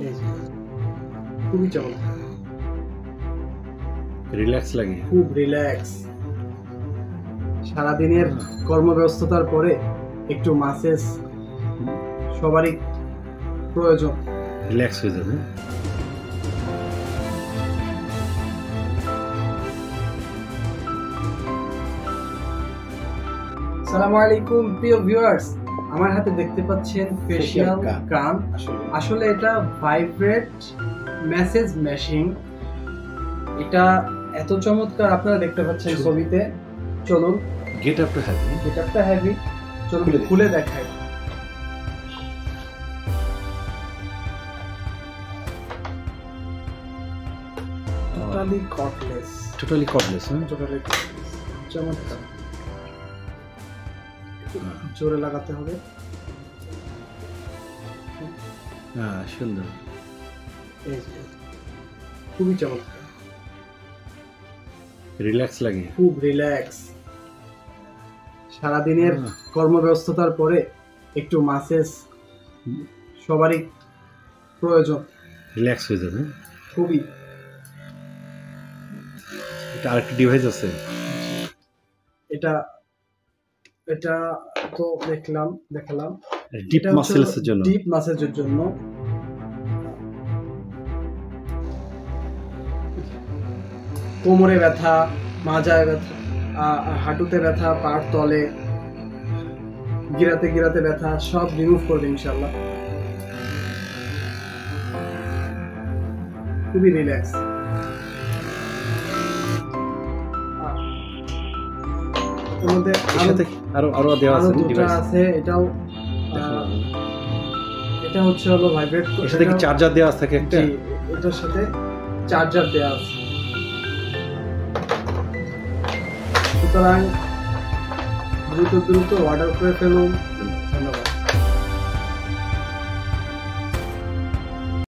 এই যে খুবই চমৎকার, রিল্যাক্স লাগে, খুব রিল্যাক্স। সারাদিনের কর্মব্যস্ততার পরে একটু মাসেজ সবারই প্রয়োজন। রিল্যাক্স হয়ে যাবে। আসসালামু আলাইকুম প্রিয় ভিউয়ার্স, আমার হাতে দেখতে পাচ্ছেন ফেশিয়াল গান। আসলে এটা ভাইব্রেট মেসেজ মেশিন। এটা এত চমৎকার আপনারা দেখতে পাচ্ছেন ছবিতে। চলুন, গেট আপটা হ্যাভি, গেটআপটা হেভি, চলুন খুলে দেখাই। Totally cordless, totally cordless. Totally cordless, চমৎকার। জোরে লাগাতে হবে। হ্যাঁ, সুন্দর। এই যে খুবই চমৎকার, রিল্যাক্স লাগে, খুব রিল্যাক্স। সারাদিনের কর্মব্যস্ততার পরে একটু মাসেজ সবারই প্রয়োজন। রিল্যাক্স হয়ে যাবে। খুবই। এটা আরেকটা ডিভাইস আছে। এটা এটা তো দেখালাম। ডিপ মাসেলসের জন্য, ডিপ মাসেজের জন্য। কোমরে ব্যথা, মাজায় ব্যথা, হাঁটুতে ব্যথা, পার তলে গিরাতে গিরাতে ব্যথা সব রিমুভ করবে ইনশাআল্লাহ। খুবই রিল্যাক্স। আরো দেওয়া আছে ডিভাইস আছে। এটা হচ্ছে হলো ভাইব্রেট। এর সাথে কি চার্জার দেওয়া আছে একটা? এটার সাথে চার্জার দেওয়া আছে। সুতরাং দ্রুত অর্ডার করে ফেলুন।